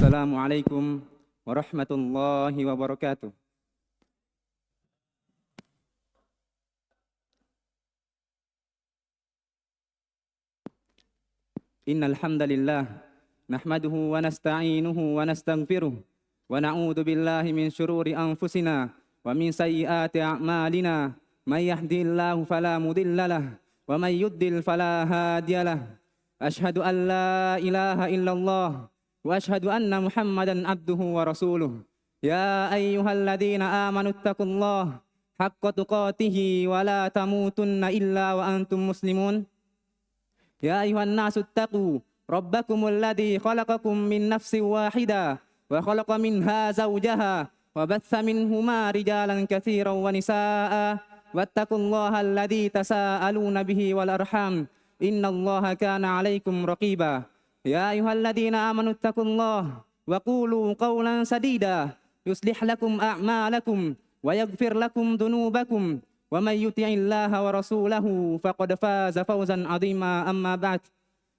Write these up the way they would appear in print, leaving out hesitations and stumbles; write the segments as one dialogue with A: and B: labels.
A: Assalamualaikum warahmatullahi wabarakatuh. Innal hamdalillah nahmaduhu wa nasta'inuhu wa nastaghfiruh wa na'udzu billahi min syururi anfusina wa min sayyiati a'malina. May yahdihillahu fala mudhillalah wa may yudlil fala hadiyalah. Asyhadu an la ilaha illallah wa asyhadu anna Muhammadan abduhu wa rasuluh. Ya ayyuhalladzina amanu taqullaha haqqa tuqatih wa la tamutunna illa wa antum muslimun. Ya ayuhan nasu taqu rabbakumul ladzi khalaqakum min nafsin wahidah wa khalaqa minha zawjaha wa batha minhuma rijalan katsiran wa nisaa'a wattaqullaha alladzi tasaaluna bihi wal arham innallaha kana 'alaikum raqiba. Ya ayyuhalladzina amanu taqullaha wa qulu qawlan sadida yuslih lakum a'malakum wa yaghfir lakum dhunubakum. Wa may yuti'illaha wa rasulahu faqad faza fawzan 'azima. Amma ba'd.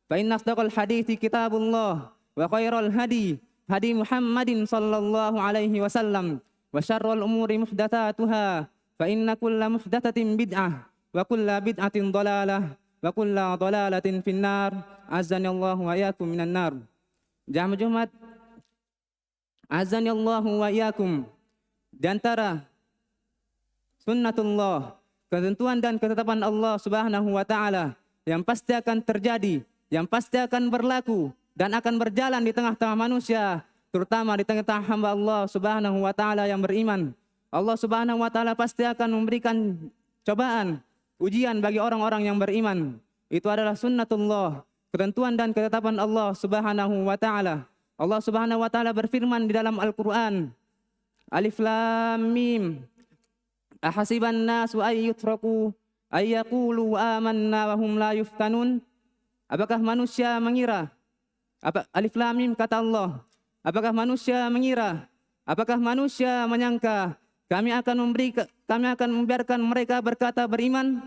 A: Fa inna asdaqal hadithi kitabullah wa khairal hadi Muhammadin sallallahu alaihi wasallam wa syarrul umuri muhdatsatuha fa inna kulla muhdatsatin bid'ah wa kulla bid'atin dhalalah wa kulla dhalalatin finnar. Azani Allah wa iyyakum minan nar. Jamaah Jumat, azani Allah wa iyyakum. Di antara sunnatullah, ketentuan dan ketetapan Allah Subhanahu wa taala yang pasti akan terjadi, yang pasti akan berlaku dan akan berjalan di tengah-tengah manusia, terutama di tengah-tengah hamba Allah Subhanahu wa taala yang beriman. Allah Subhanahu wa taala pasti akan memberikan cobaan, ujian bagi orang-orang yang beriman. Itu adalah sunnatullah, ketentuan dan ketetapan Allah Subhanahu wa taala. Allah Subhanahu wa taala berfirman di dalam Al-Qur'an, Alif Lam Mim. Ahasiban nasu ay yutraku ay yaqulu amanna wa hum la yuftanun. Apakah manusia mengira? Alif Lam Mim kata Allah. Apakah manusia mengira? Apakah manusia menyangka kami akan membiarkan mereka berkata beriman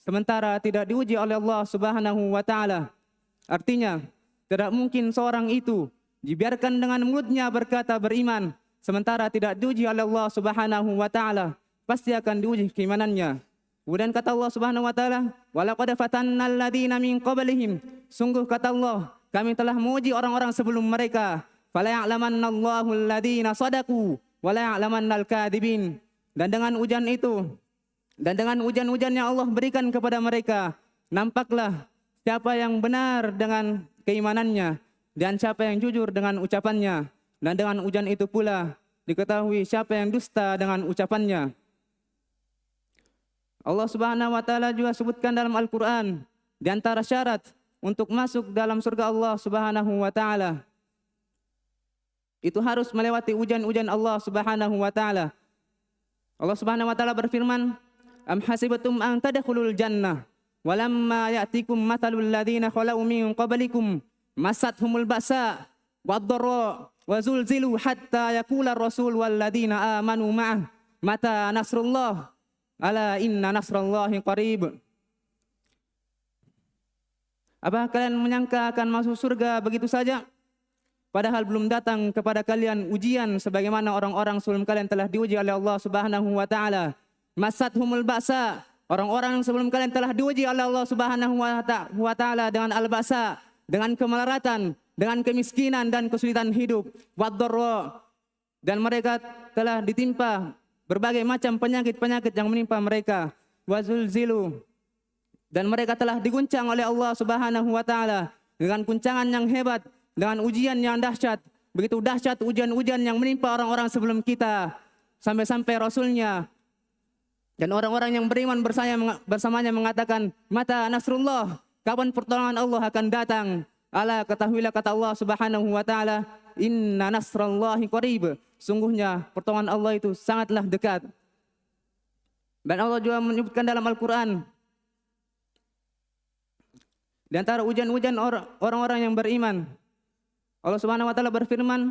A: sementara tidak diuji oleh Allah Subhanahu wa taala? Artinya, tidak mungkin seorang itu dibiarkan dengan mulutnya berkata beriman sementara tidak diuji oleh Allah Subhanahu wa taala. Pasti akan diuji keimanannya. Kemudian kata Allah Subhanahu wa taala, "Walaqad fatannal ladzina min qablihim." Sungguh kata Allah, kami telah menguji orang-orang sebelum mereka. Fala ya'lamannallahu alladzina shadaqu wa la ya'lamannal kadzibin. Dan dengan ujian-ujian yang Allah berikan kepada mereka, nampaklah siapa yang benar dengan keimanannya dan siapa yang jujur dengan ucapannya. Dan dengan ujian itu pula diketahui siapa yang dusta dengan ucapannya. Allah Subhanahu wa taala juga sebutkan dalam Al-Qur'an di antara syarat untuk masuk dalam surga Allah Subhanahu wa taala itu harus melewati ujian-ujian Allah Subhanahu wa taala. Allah Subhanahu wa taala berfirman, "Am hasibatum an tadkhulul jannah walamma ya'tikum mathalul ladzina khalau min qablikum masathumul ba'sa wad-dharra wa zulzilu hatta yaqula ar-rasul wal ladzina amanu ma'ah mata nasrullah. Ala inna nasrallahi qarib." Apakah kalian menyangka akan masuk surga begitu saja? Padahal belum datang kepada kalian ujian sebagaimana orang-orang sebelum kalian telah diuji oleh Allah Subhanahu wa taala. Masathumul ba'sa, orang-orang sebelum kalian telah diuji oleh Allah Subhanahu wa taala dengan al-ba'sa, dengan kemelaratan, dengan kemiskinan dan kesulitan hidup. Wad-dharra, dan mereka telah ditimpa berbagai macam penyakit-penyakit yang menimpa mereka. Wazulzilu, dan mereka telah diguncang oleh Allah Subhanahu wa taala dengan guncangan yang hebat, dengan ujian yang dahsyat. Begitu dahsyat ujian-ujian yang menimpa orang-orang sebelum kita, sampai-sampai Rasulnya dan orang-orang yang beriman bersamanya mengatakan, "Mata nasrullah?" Kapan pertolongan Allah akan datang? Ala, ketahuilah kata Allah Subhanahu wa taala, "Inna nasrallahi qarib." Sungguhnya pertolongan Allah itu sangatlah dekat. Dan Allah juga menyebutkan dalam Al-Qur'an di antara ujian-ujian orang-orang yang beriman, Allah Subhanahu wa taala berfirman,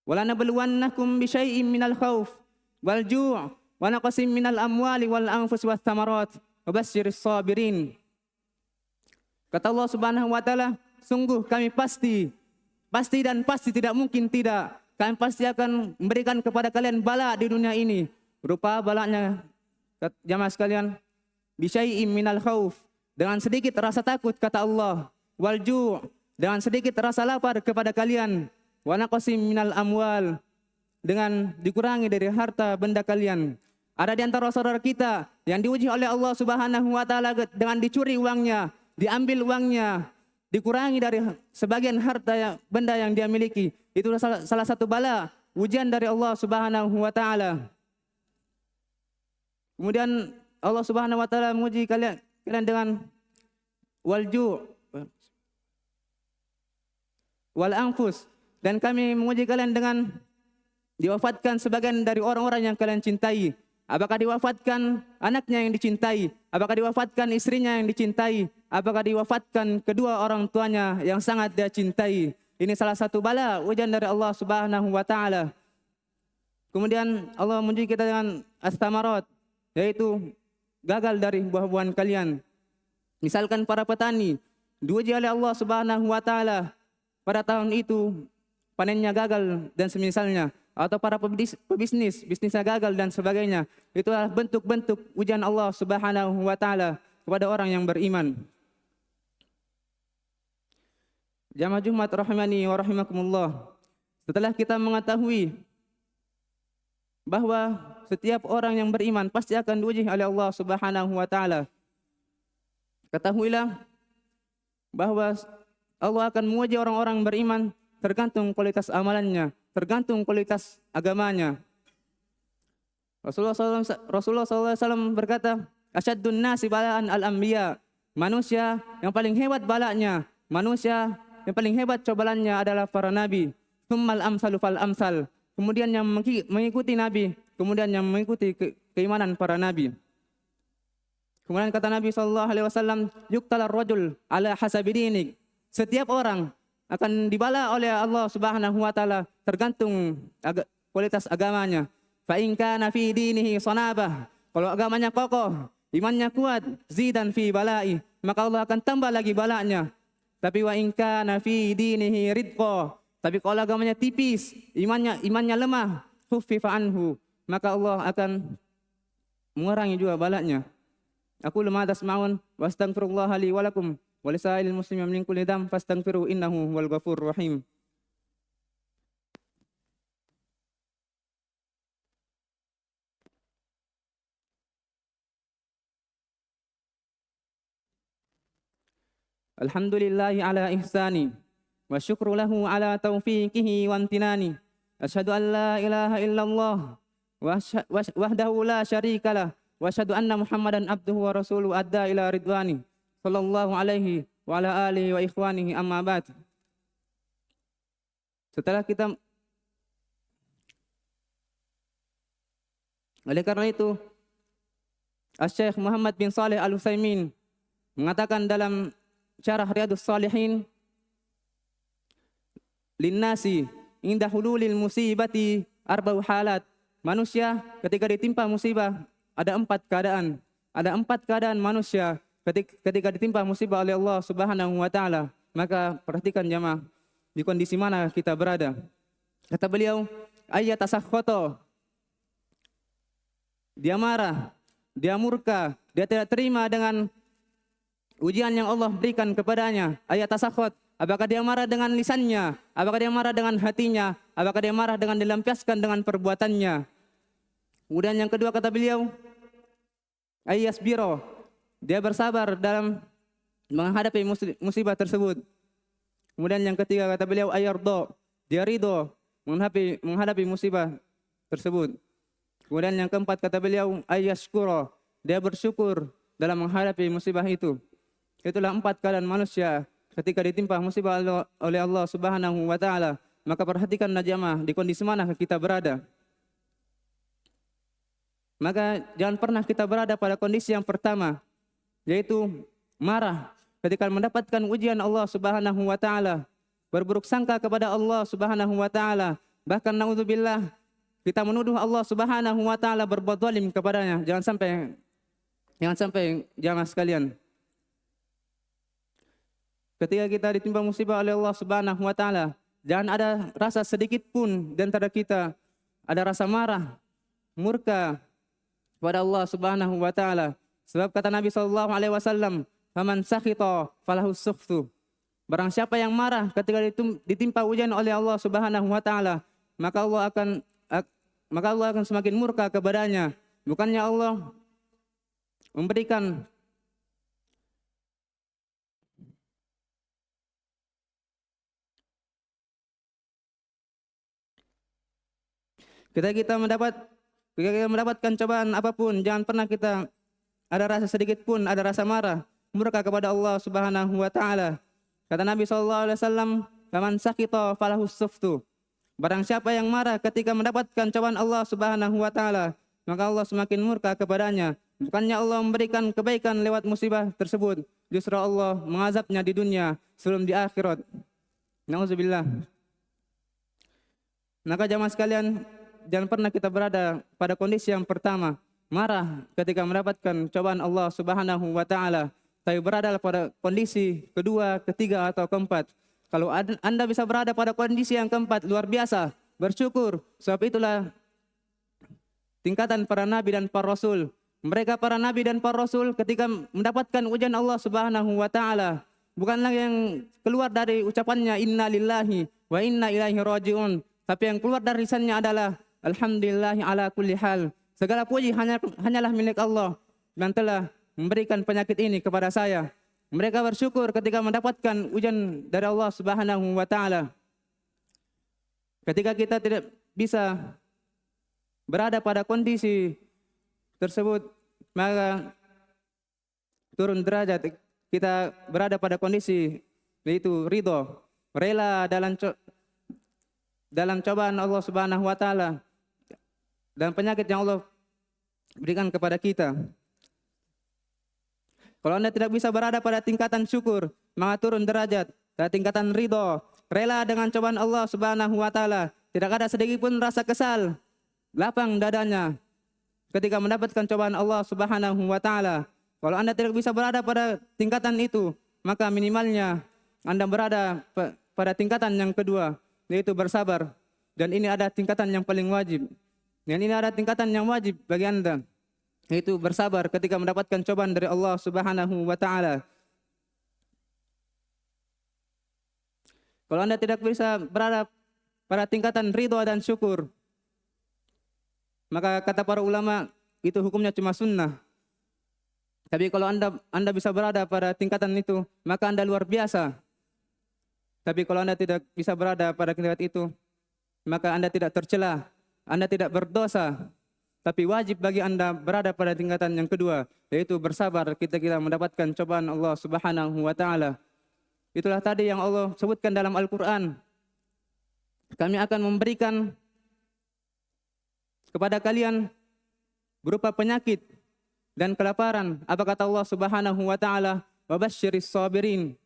A: "Wala nabluwannakum bisyai'im minal khauf wal ju' wa naqsim minal amwali wal anfus wath thamarat wa basyyiris sabirin." Kata Allah Subhanahu wa taala, sungguh kami pasti Pasti dan pasti tidak mungkin tidak. Kami pasti akan memberikan kepada kalian bala di dunia ini. Berupa balanya, jamaah sekalian, bisyai'im minal khauf, dengan sedikit rasa takut kata Allah, wal ju', dengan sedikit rasa lapar kepada kalian, wa naqsim minal amwal, dengan dikurangi dari harta benda kalian. Ada di antara saudara kita yang diuji oleh Allah Subhanahu wa taala dengan dicuri uangnya, diambil uangnya, dikurangi dari sebagian harta benda yang dia miliki. Itu salah satu bala, ujian dari Allah Subhanahu wa taala. Kemudian Allah Subhanahu wa taala menguji kalian dengan walju wal anfus, dan kami menguji kalian dengan diwafatkan sebagian dari orang-orang yang kalian cintai. Apakah diwafatkan anaknya yang dicintai? Apakah diwafatkan istrinya yang dicintai? Apakah diwafatkan kedua orang tuanya yang sangat dia cintai? Ini salah satu bala ujian dari Allah Subhanahu wa taala. Kemudian Allah menguji kita dengan astamarat, yaitu gagal dari buah-buahan kalian. Misalkan para petani diuji oleh Allah Subhanahu wa taala, pada tahun itu panennya gagal dan semisalnya, atau para pebisnis, bisnisnya gagal dan sebagainya. Itulah bentuk-bentuk ujian Allah Subhanahu wa taala kepada orang yang beriman. Jamaah Jumat rahimani wa rahimakumullah. Setelah kita mengetahui bahwa setiap orang yang beriman pasti akan diuji oleh Allah Subhanahu wa taala, ketahuilah bahwa Allah akan menguji orang-orang beriman tergantung kualitas amalannya, tergantung kualitas agamanya. Rasulullah SAW berkata, Asyaddun nasi balaan al-anbiya. Manusia yang paling hebat balanya, manusia yang paling hebat cobalannya adalah para nabi. Tsummal amsalu fal amsal. Kemudian yang mengikuti nabi, kemudian yang mengikuti keimanan para nabi. Kemudian kata Nabi SAW, Yuqtalar rajul ala hasabidinik. Setiap orang akan dibala oleh Allah Subhanahu wa taala tergantung kualitas agamanya. Fa in kana fi dinihi sanabah. Kalau agamanya kokoh, imannya kuat, zidan fi balai, maka Allah akan tambah lagi balanya. Tapi wa in kana fi dinihi ridqa. Tapi kalau agamanya tipis, imannya lemah, khuffifa anhu, maka Allah akan mengurangi juga balanya. Aku lemah tasma'un wa astaghfirullah li wa lakum wa lisailil muslimin min kulli dam fastaghfiru innahu wal ghafurur rahim. Alhamdulillahi ala ihsani wa syukru lahu ala taufiqihi wa amtinani. Asyhadu an la ilaha illallah wahdahu la syarikalah wa asyhadu anna Muhammadan abduhu wa rasuluhu adda ila ridwani sallallahu alaihi wa ala alihi wa ikhwanihi amma ba'd. Setelah kita, oleh karena itu Asy-Syaikh Muhammad bin Shalih Al-Utsaimin mengatakan dalam Syarah Riyadhus Shalihin, linnasi inda hululil musibati arba'u halat. Manusia ketika ditimpa musibah ada 4 keadaan. Ada 4 keadaan manusia ketika ditimpa musibah oleh Allah Subhanahu wa taala. Maka perhatikan jamaah, di kondisi mana kita berada. Kata beliau, ayyatasakhoto. Dia marah, dia murka, dia tidak terima dengan ujian yang Allah berikan kepadanya. Ayatasakhot. Apakah dia marah dengan lisannya? Apakah dia marah dengan hatinya? Apakah dia marah dengan dilampiaskan dengan perbuatannya? Kemudian yang kedua kata beliau, ayyasbiro. Dia bersabar dalam menghadapi musibah tersebut. Kemudian yang ketiga kata beliau, ayardo. Dia ridho menghadapi musibah tersebut. Kemudian yang keempat kata beliau, ayyashkuro. Dia bersyukur dalam menghadapi musibah itu. Itulah 4 keadaan manusia ketika ditimpa musibah oleh Allah Subhanahu wa taala. Maka perhatikanlah jamaah, di kondisi mana kita berada. Maka jangan pernah kita berada pada kondisi yang pertama, yaitu marah ketika mendapatkan ujian Allah Subhanahu wa taala, berburuk sangka kepada Allah Subhanahu wa taala, bahkan naudzubillah kita menuduh Allah Subhanahu wa taala berbuat zalim kepadanya. Jangan sampai jamaah sekalian. Ketika kita ditimpa musibah oleh Allah Subhanahu wa taala, jangan ada rasa sedikit pun di antara kita ada rasa marah, murka kepada Allah Subhanahu wa taala. Sebab kata Nabi sallallahu alaihi wasallam, "Faman sakhita falahu sukhtu." Barang siapa yang marah ketika ditimpa ujian oleh Allah Subhanahu wa taala, maka Allah akan semakin murka kepadanya. Bukannya Allah memberikan Ketika kita mendapatkan cobaan apapun, jangan pernah kita ada rasa sedikit pun, ada rasa marah, murka kepada Allah Subhanahu wa taala. Kata Nabi sallallahu alaihi wasallam, "Faman sakita falahu suftu." Barang siapa yang marah ketika mendapatkan cobaan Allah Subhanahu wa taala, maka Allah semakin murka kepadanya. Bukannya Allah memberikan kebaikan lewat musibah tersebut, justru Allah mengazabnya di dunia sebelum di akhirat. Nauzubillah. Maka jamaah sekalian, jangan pernah kita berada pada kondisi yang pertama, marah ketika mendapatkan cobaan Allah Subhanahu wa taala, tapi berada pada kondisi kedua, ketiga atau keempat. Kalau Anda bisa berada pada kondisi yang keempat, luar biasa, bersyukur. Sebab itulah tingkatan para nabi dan para rasul. Mereka para nabi dan para rasul ketika mendapatkan ujian Allah Subhanahu wa taala, bukanlah yang keluar dari ucapannya inna lillahi wa inna ilaihi rajiun, tapi yang keluar dari lisannya adalah alhamdulillahi ala kulli hal. Segala puji hanyalah milik Allah dan telah memberikan penyakit ini kepada saya. Mereka bersyukur ketika mendapatkan ujian dari Allah Subhanahu wa taala. Ketika kita tidak bisa berada pada kondisi tersebut, maka turun derajat, kita berada pada kondisi yaitu ridho, rela dalam cobaan Allah Subhanahu wa taala dan penyakit yang Allah berikan kepada kita. Kalau Anda tidak bisa berada pada tingkatan syukur, maka turun derajat pada tingkatan ridho, rela dengan cobaan Allah Subhanahu wa taala. Tidak ada sedikit pun rasa kesal, lapang dadanya ketika mendapatkan cobaan Allah Subhanahu wa taala. Kalau Anda tidak bisa berada pada tingkatan itu, maka minimalnya Anda berada pada tingkatan yang kedua, yaitu bersabar. Dan ini ada tingkatan yang paling wajib. Dan ini ada tingkatan yang wajib bagi Anda, yaitu bersabar ketika mendapatkan cobaan dari Allah Subhanahu wa taala. Kalau Anda tidak bisa berada pada tingkatan ridho dan syukur, maka kata para ulama itu hukumnya cuma sunnah. Tapi kalau Anda bisa berada pada tingkatan itu, maka Anda luar biasa. Tapi kalau Anda tidak bisa berada pada tingkatan itu, maka Anda tidak tercela, Anda tidak berdosa. Tapi wajib bagi Anda berada pada tingkatan yang kedua, yaitu bersabar ketika mendapatkan cobaan Allah Subhanahu wa taala. Itulah tadi yang Allah sebutkan dalam Al-Qur'an. Kami akan memberikan kepada kalian berupa penyakit dan kelaparan. Apa kata Allah Subhanahu wa taala? Wabasyiris sabirin.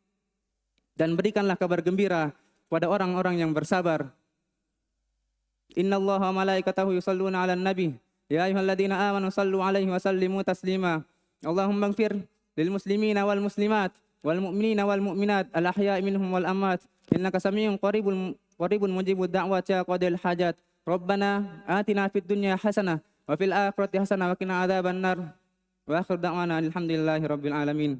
A: Dan berikanlah kabar gembira kepada orang-orang yang bersabar. Innallaha wa malaikatahu yusalluna 'alan nabi. Ya ayyuhalladzina amanu sallu 'alaihi wa sallimu taslima. Allahumma ighfir lil muslimina wal muslimat wal mu'minina wal mu'minat al ahya'i minhum wal amwat innaka samii'un qaribun mujibud da'wati ya qadil hajat. Rabbana atina fid dunya hasanah wa fil akhirati hasanah wa qina adzabannar. Wa akhir da'wana alhamdulillahi rabbil alamin.